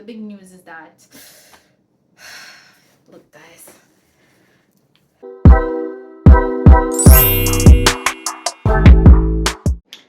big news is that, look, guys.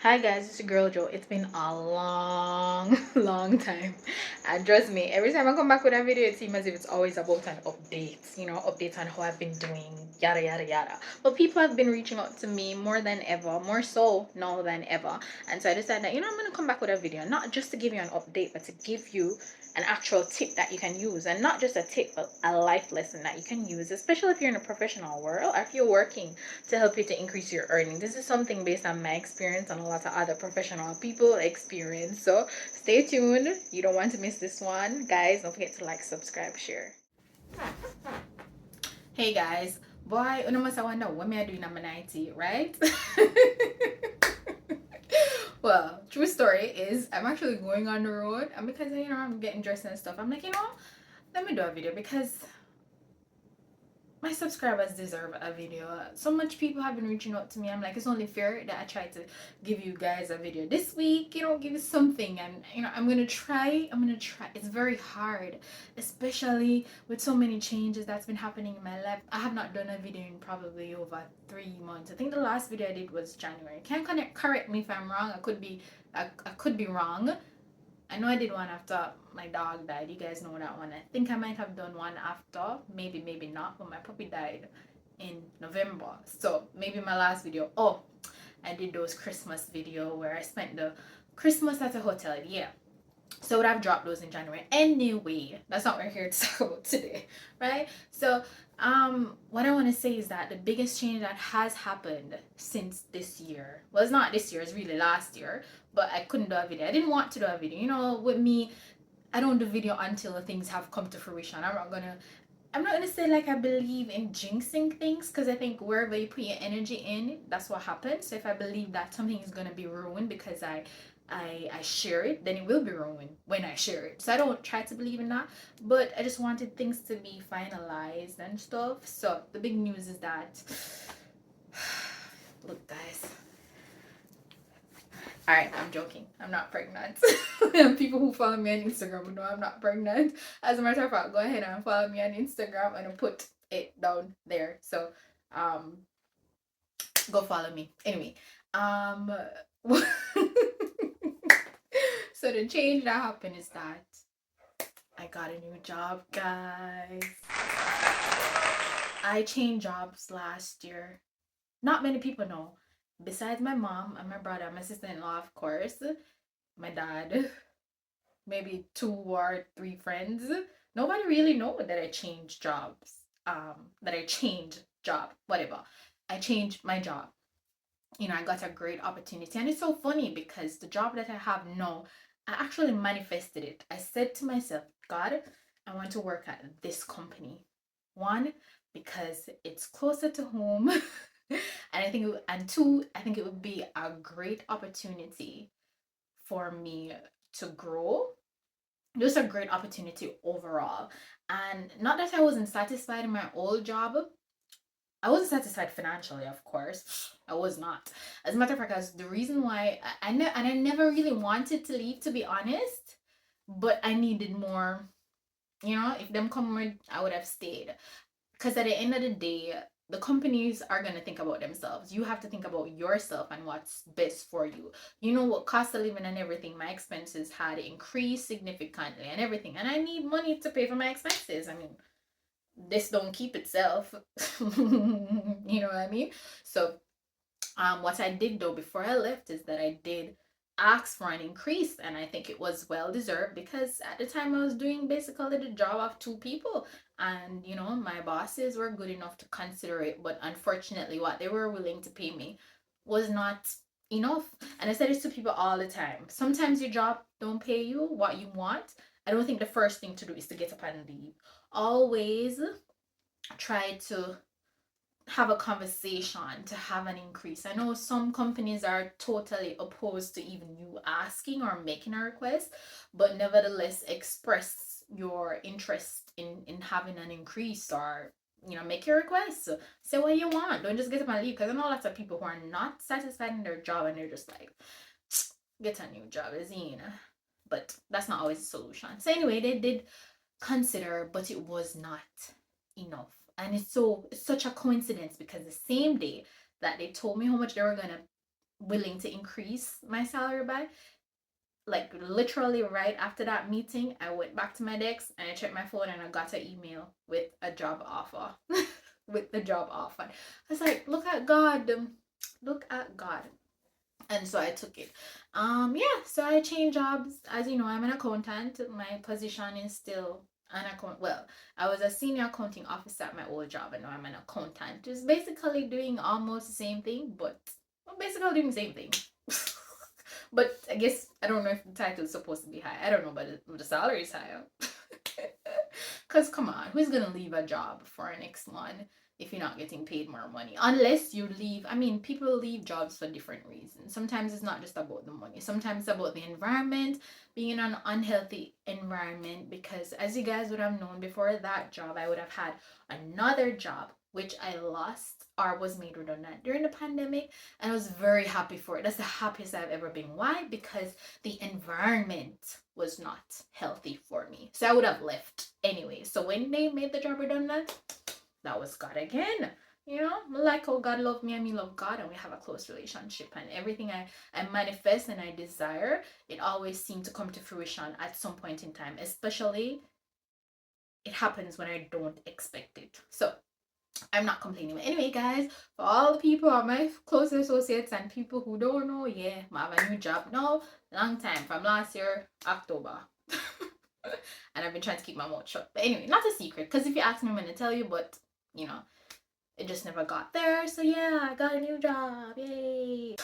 Hi guys, it's your girl Joe. It's been a long, long time. And trust me, every time I come back with a video, it seems as if it's always about an update, updates on how I've been doing, yada yada yada. But people have been reaching out to me more than ever, more so now than ever. And so I decided that, I'm gonna come back with a video, not just to give you an update, but to give you an actual tip that you can use. And not just a tip, but a life lesson that you can use, especially if you're in a professional world or if you're working to help you to increase your earning. This is something based on my experience and a lot of other professional people experience. So stay tuned. You don't want to miss this one. Guys, don't forget to like, subscribe, share. Hey guys, boy, you must wonder what me I doing on my 90, right? Well, true story is I'm actually going on the road, and because I'm getting dressed and stuff, I'm like, let me do a video because my subscribers deserve a video. So much people have been reaching out to me. I'm like, it's only fair that I try to give you guys a video this week, give you something. And I'm gonna try. It's very hard, especially with so many changes that's been happening in my life. I have not done a video in probably over 3 months. I think the last video I did was January. Can't correct me if I'm wrong. I could be wrong. I know I did one after my dog died. You guys know that one. I think I might have done one after. Maybe not. But my puppy died in November. So maybe my last video. Oh, I did those Christmas video where I spent the Christmas at a hotel. Yeah. So I would have dropped those in January. Anyway, that's not what we're here to talk about today. Right? So what I want to say is that the biggest change that has happened since this year, well, it's not this year, it's really last year, but I couldn't do a video. I didn't want to do a video. With me, I don't do video until things have come to fruition. I'm not gonna say like I believe in jinxing things, because I think wherever you put your energy in, that's what happens. So if I believe that something is gonna be ruined because I share it, then it will be ruined when I share it. So I don't try to believe in that, but I just wanted things to be finalized and stuff. So the big news is that, look, guys. All right, I'm joking. I'm not pregnant. People who follow me on Instagram know I'm not pregnant. As a matter of fact, go ahead and follow me on Instagram and I'll put it down there. So, go follow me. Anyway, so the change that happened is that I got a new job, guys. I changed jobs last year. Not many people know. Besides my mom and my brother, my sister-in-law, of course, my dad, maybe 2 or 3 friends. Nobody really know that I changed jobs. Whatever. I changed my job. I got a great opportunity. And it's so funny because the job that I have now, I actually manifested it. I said to myself, God, I want to work at this company. One, because it's closer to home. And two, I think it would be a great opportunity for me to grow. Just a great opportunity overall. And not that I wasn't satisfied in my old job. I wasn't satisfied financially, of course. I was not. As a matter of fact, the reason why I never really wanted to leave, to be honest, but I needed more. If them come with, I would have stayed. Because at the end of the day, the companies are going to think about themselves. You have to think about yourself and what's best for you. What cost of living and everything, my expenses had increased significantly and everything. And I need money to pay for my expenses. I mean, this don't keep itself. You know what I mean? So what I did though before I left is that I did ask for an increase, and I think it was well deserved, because at the time I was doing basically the job of 2 people, and my bosses were good enough to consider it, but unfortunately what they were willing to pay me was not enough. And I said this to people all the time. Sometimes your job don't pay you what you want. I don't think the first thing to do is to get up and leave. Always try to have a conversation to have an increase. I know some companies are totally opposed to even you asking or making a request, but nevertheless express your interest in having an increase, or make your request. So say what you want. Don't just get up and leave, because I know lots of people who are not satisfied in their job and they're just like, get a new job, is but that's not always a solution. So anyway, they did consider, but it was not enough. And it's such a coincidence because the same day that they told me how much they were gonna willing to increase my salary by, like literally right after that meeting, I went back to my desk and I checked my phone and I got an email with a job offer. With the job offer. I was like, look at God. Look at God. And so I took it. Yeah, so I changed jobs. As you know, I'm an accountant. My position is still an account. Well, I was a senior accounting officer at my old job, and now I'm an accountant. Just basically doing almost the same thing, but basically doing the same thing. But I guess I don't know if the title is supposed to be high. I don't know, but the salary is higher. Cause come on, who's gonna leave a job for an next one if you're not getting paid more money? Unless you leave. I mean, people leave jobs for different reasons. Sometimes it's not just about the money. Sometimes it's about the environment, being in an unhealthy environment. Because as you guys would have known, before that job, I would have had another job which I lost or was made redundant during the pandemic, and I was very happy for it. That's the happiest I've ever been. Why? Because the environment was not healthy for me. So I would have left anyway. So when they made the job redundant, that was God again. You know, like how God loved me and me love God, and we have a close relationship. And everything I manifest and I desire, it always seemed to come to fruition at some point in time. Especially, it happens when I don't expect it. So I'm not complaining. But anyway, guys, for all the people are my close associates and people who don't know, yeah, I have a new job now. Long time from last year, October. And I've been trying to keep my mouth shut. But anyway, not a secret. Because if you ask me, I'm going to tell you. But, you know, it just never got there. So yeah, I got a new job. Yay.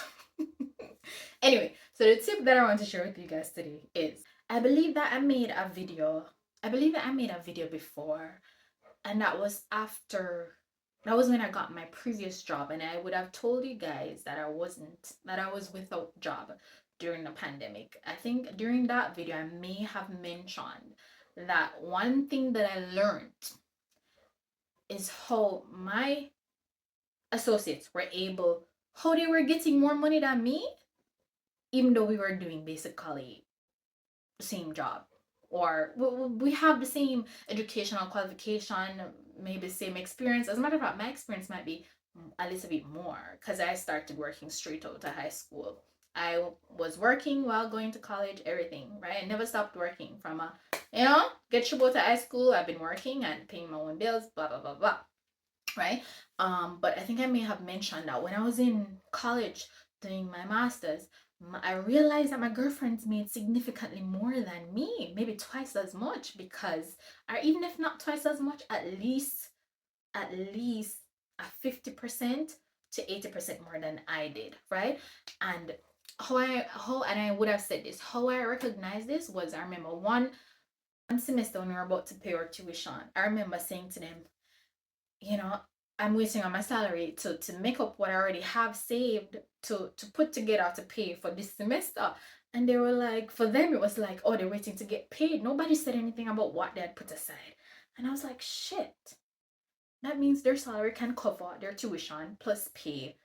Anyway, so the tip that I want to share with you guys today is I believe that I made a video. I believe that I made a video before. And that was when I got my previous job, and I would have told you guys that I was without job during the pandemic. I think during that video I may have mentioned that one thing that I learned is how my associates were able, how they were getting more money than me, even though we were doing basically the same job, or we have the same educational qualification, maybe same experience. As a matter of fact, my experience might be a little bit more because I started working straight out of high school. I was working while going to college, everything, right? I never stopped working from get you go to high school. I've been working and paying my own bills, blah blah blah blah, right? But I think I may have mentioned that when I was in college doing my master's, I realized that my girlfriends made significantly more than me, maybe twice as much, because, or even if not twice as much, at least a 50% to 80% more than I did, right? And and I would have said this, how I recognized this was, I remember one semester when we were about to pay our tuition, I remember saying to them, you know, I'm waiting on my salary to make up what I already have saved to put together to pay for this semester. And they were like, for them, it was like, oh, they're waiting to get paid. Nobody said anything about what they had put aside. And I was like, shit, that means their salary can cover their tuition plus pay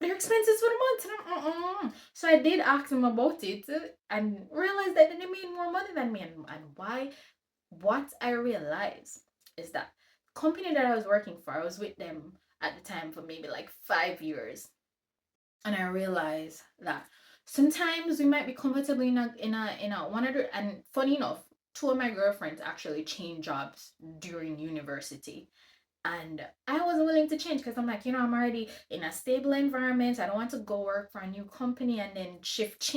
their expenses for the month. So I did ask them about it and realized that they made more money than me. And why? What I realized is that company that I was working for, I was with them at the time for maybe like 5 years, and I realized that sometimes we might be comfortable in a 100. And funny enough, two of my girlfriends actually changed jobs during university, and I wasn't willing to change because I'm like, I'm already in a stable environment. I don't want to go work for a new company and then shift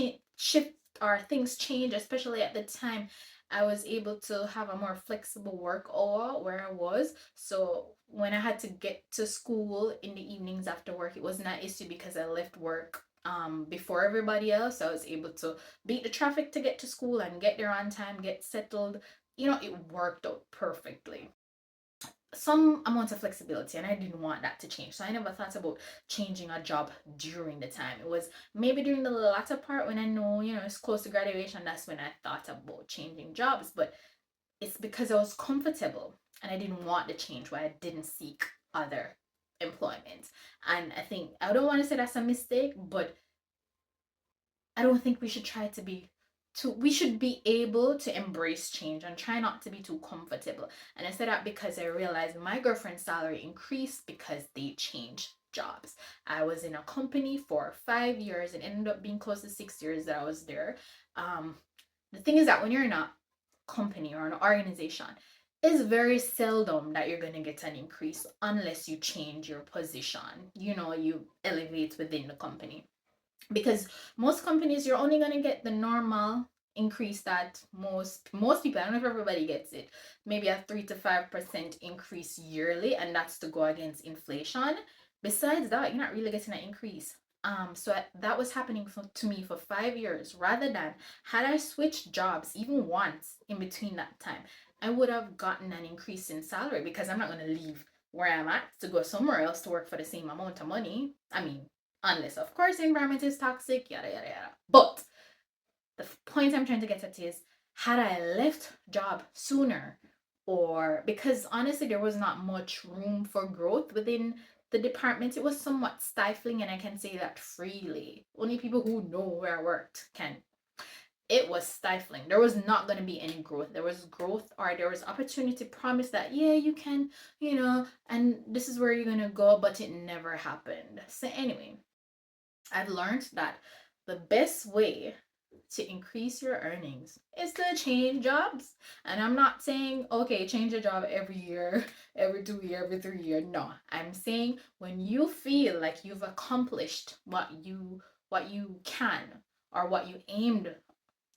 or things change, especially at the time I was able to have a more flexible work hour where I was. So when I had to get to school in the evenings after work, it wasn't an issue because I left work before everybody else. So I was able to beat the traffic to get to school and get there on time, get settled. It worked out perfectly. Some amount of flexibility, and I didn't want that to change, so I never thought about changing a job during the time. It was maybe during the latter part when I know it's close to graduation, that's when I thought about changing jobs. But it's because I was comfortable and I didn't want the change, why I didn't seek other employment. And I think, I don't want to say that's a mistake, but I don't think we should try to be we should be able to embrace change and try not to be too comfortable. And I said that because I realized my girlfriend's salary increased because they changed jobs. I was in a company for 5 years and ended up being close to 6 years that I was there. um the thing is that when you're in a company or an organization, it's very seldom that you're going to get an increase unless you change your position, you elevate within the company. Because most companies, you're only going to get the normal increase that most people, I don't know if everybody gets it, maybe a 3 to 5% increase yearly, and that's to go against inflation. Besides that, you're not really getting an increase. So that was happening to me for 5 years. Rather than, had I switched jobs even once in between that time, I would have gotten an increase in salary, because I'm not going to leave where I'm at to go somewhere else to work for the same amount of money. I mean, unless of course the environment is toxic, yada yada yada. But the point I'm trying to get at is, had I left job sooner, or because honestly there was not much room for growth within the department, it was somewhat stifling, and I can say that freely. Only people who know where I worked can. It was stifling. There was not going to be any growth. There was growth, or there was opportunity promised that, yeah, you can, and this is where you're going to go, but it never happened. So anyway, I've learned that the best way to increase your earnings is to change jobs. And I'm not saying, okay, change a job every year, every 2 year, every 3 year. No, I'm saying when you feel like you've accomplished what you can, or what you aimed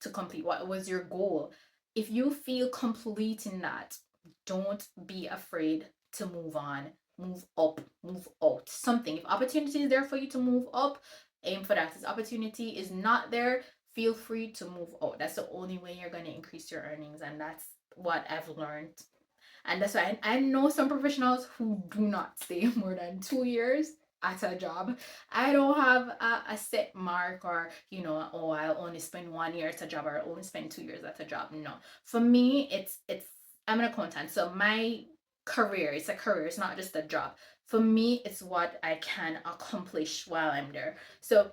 to complete, what was your goal. If you feel complete in that, don't be afraid to move on, move up, move out. Something. If opportunity is there for you to move up, aim for that. If opportunity is not there, feel free to move out. That's the only way you're going to increase your earnings. And that's what I've learned. And that's why I know some professionals who do not stay more than 2 years at a job. I don't have a set mark, or, oh, I'll only spend 1 year at a job, or I'll only spend 2 years at a job. No. For me, I'm an accountant. So my career, it's a career, it's not just a job. For me, it's what I can accomplish while I'm there. So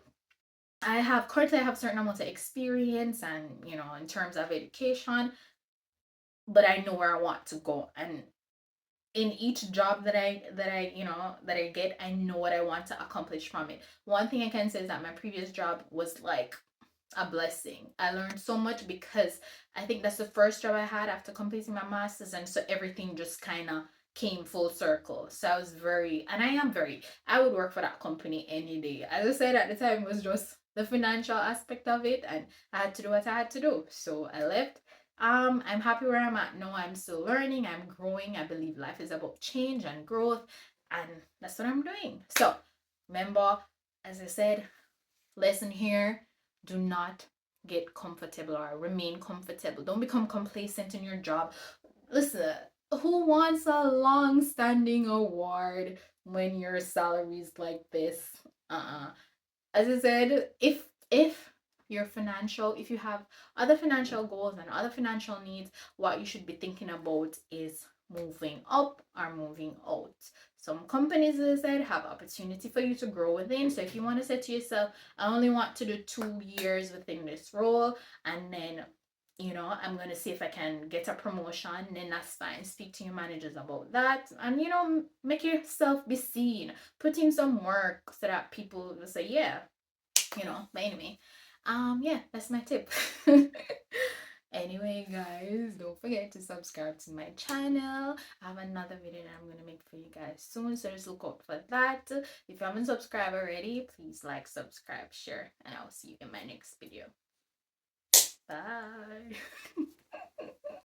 currently I have a certain amount of experience, and, in terms of education, but I know where I want to go. And in each job that I get, I know what I want to accomplish from it. One thing I can say is that my previous job was like a blessing. I learned so much, because I think that's the first job I had after completing my master's, and so everything just kind of came full circle. So I would work for that company any day. As I said at the time, it was just the financial aspect of it, and I had to do what I had to do. So I left. I'm happy where I'm at now. I'm still learning, I'm growing. I believe life is about change and growth, and that's what I'm doing. So remember, as I said, lesson here: do not get comfortable or remain comfortable. Don't become complacent in your job. Listen, who wants a long standing award when your salary is like this? As I said, if if you have other financial goals and other financial needs, what you should be thinking about is moving up or moving out. Some companies, as I said, have opportunity for you to grow within. So if you want to say to yourself, I only want to do 2 years within this role, and then, I'm going to see if I can get a promotion, then that's fine. Speak to your managers about that, and, make yourself be seen. Put in some work so that people will say, yeah, but anyway, yeah, that's my tip. Anyway, guys, don't forget to subscribe to my channel. I have another video that I'm gonna make for you guys soon, so just look out for that. If you haven't subscribed already, please like, subscribe, share, and I'll see you in my next video. Bye.